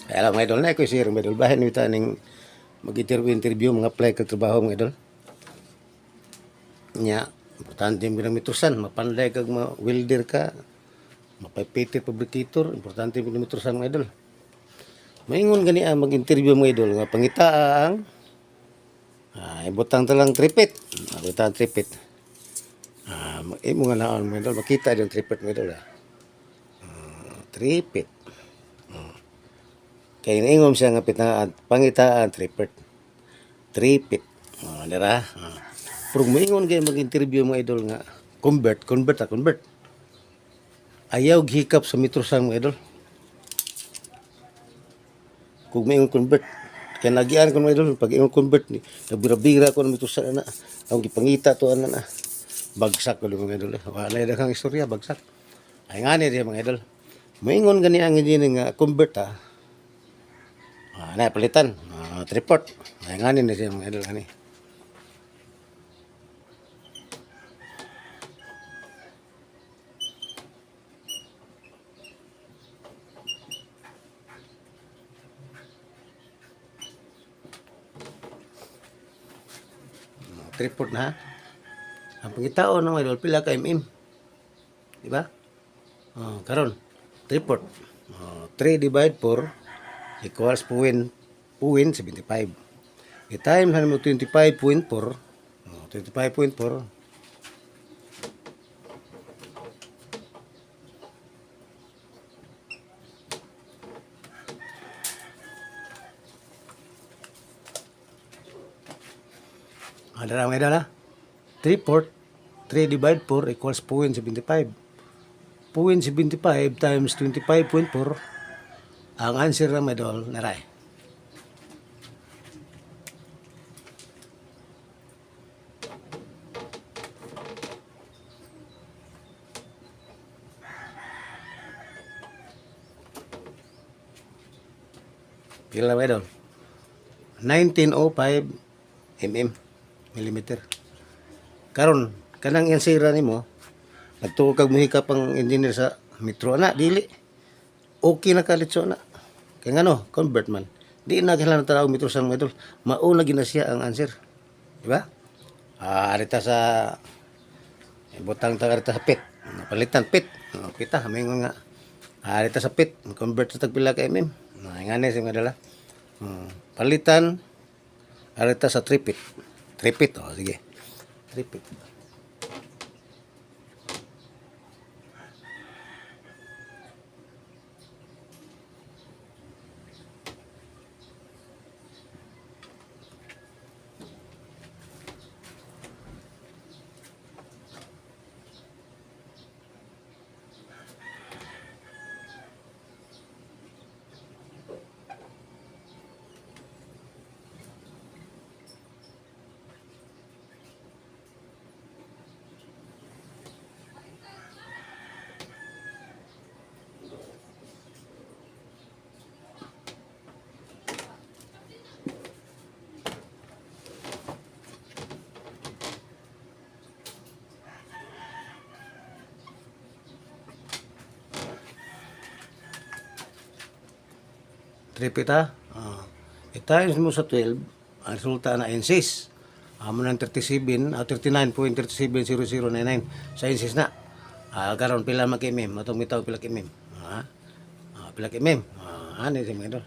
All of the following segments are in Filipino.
Kaya lang mga idol na ako sir, mga idol bahin nito ning mag-interview mga apply kag trabaho mga idol. Nya, importante yung binamitrosan, mapanday kag welder ka, mapay-painter fabricator, importante yung binamitrosan mga idol. Maingon gani ang mag-interview mga idol nga pangita ang ibutang talang tripit. Ibutang tripit. Imo nga naon mga idol, makita yung tripit mga idol. Tripit. Kaya naingon siya nga pitaan, pangitaan, tripit. Tripit. Dira. Pero maingon kayo mag-interview mga idol nga, convert. Ayaw hikap sa mitrosan mga idol. Kung maingon convert. Kaya nagian ko mga idol, pag ingon convert, nabira-bira ko na mitrosan na. Ang gipangita to na. Bagsak ko mga idol. Wala na kang istorya, bagsak. Ay nga niya mga idol. Maingon gani ang hindi nga convert na palitan, tripod. Ay nga niya siya mga idol gani. Tripod na. Ang pangitao ng mga idol, pila ka mm. Di ba? Karon, tripod. 3 divide 4 equals 0.75. I-time mo 25.4. 25.4. Ada mga idol 3 divide 4 equals 0.75. 0.75 times 25.4. Ang answer na mga idol naray. Pila mga idol? 1905 millimeter. Karon kanang answer nimo nagtuo kag muhikap ang engineer sa metro na dili. Okay na kalitso na. Kaya ngano, convert man. Di na kailangan tanaw metro sa mga idol. Mauna gina siya ang answer. Di ba? Arita sa butang ta arita sa pit. Palitan pit. Kita mingon nga. Arita sa pit, convert sa tagpila ka ngani si mga dala. Palitan arita sa tripit. Tripit sige. Tripit. Tripit i-times mo sa 12, ang resulta na inches. Amo ng 37, 39.370099 sa inches na. Karon pila mag-mm, atong bitaw pila ka-mm. Pila ka-mm. Ano si mga idol?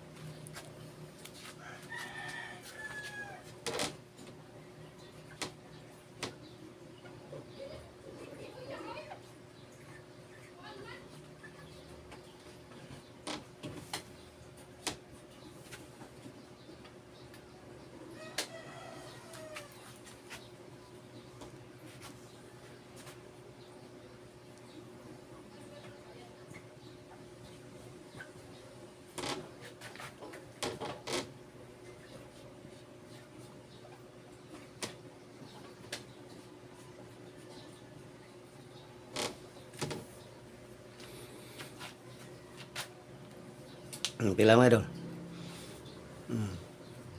Pila mga idol?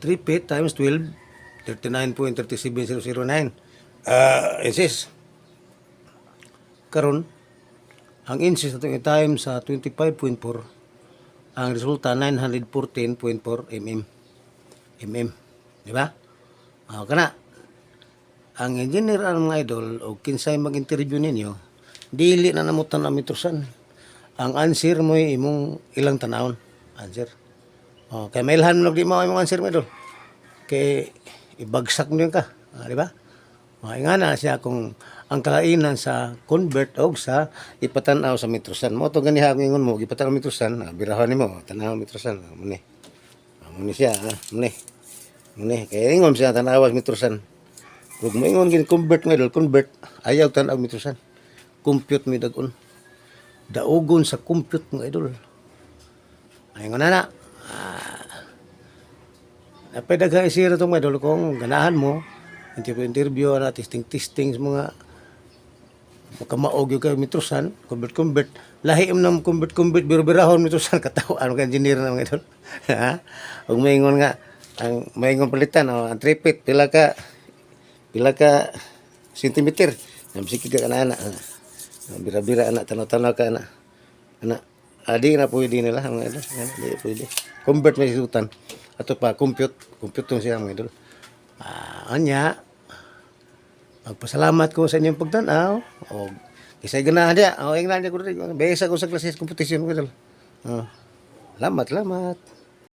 3 feet times 12, 39.37009 inches. Karon ang inches atong i-time sa 25.4, ang resulta 914.4 mm. Di ba? Kana ang engineer ang mga idol o kinsay mag-interview ninyo, dili na namutan ang metrosan. Ang answer mo imong ilang tanawon. Answer. Kay mailhan mo di mo imong answer mo idol. Kay ibagsak mo yun ka. Di ba? Nga na siya kung ang kalainan sa convert og sa ipatanaw sa metrosan. Mo to ganiha ingon mo ipatanaw metrosan, birahan nimo tanaw metrosan. Muni. Muni siya, muni. Muni kay ingon siya tanawas metrosan. Kung maingon gini convert nga idol, convert ayaw tanaw metrosan. Compute mi dagon. Daugon sa compute mga idol. Ay nga na. Napay daghang isira tong mga idol kung ganahan mo interview na testing sa mga makamaog yung kayo metrosan, convert. Lahi im nang convert, biro-birahon metrosan, katawaan ka engineer na mga idol. Huwag maingon nga, ang maingon palitan, ang tripit, pila ka sentimeter, namsiki ka na anak, bira-bira anak, tanaw-tanaw ka anak. Di na pwede nila, mga idol, di pwede. Convert may sutan, ato pa, compute tong siya mga idol. Anya, magpasalamat ko sa inyong pagtanaw. O, kisay ganahan niya. O, ingnan niya ko rin. Besa ko sa klases kompetisyon ko. Salamat.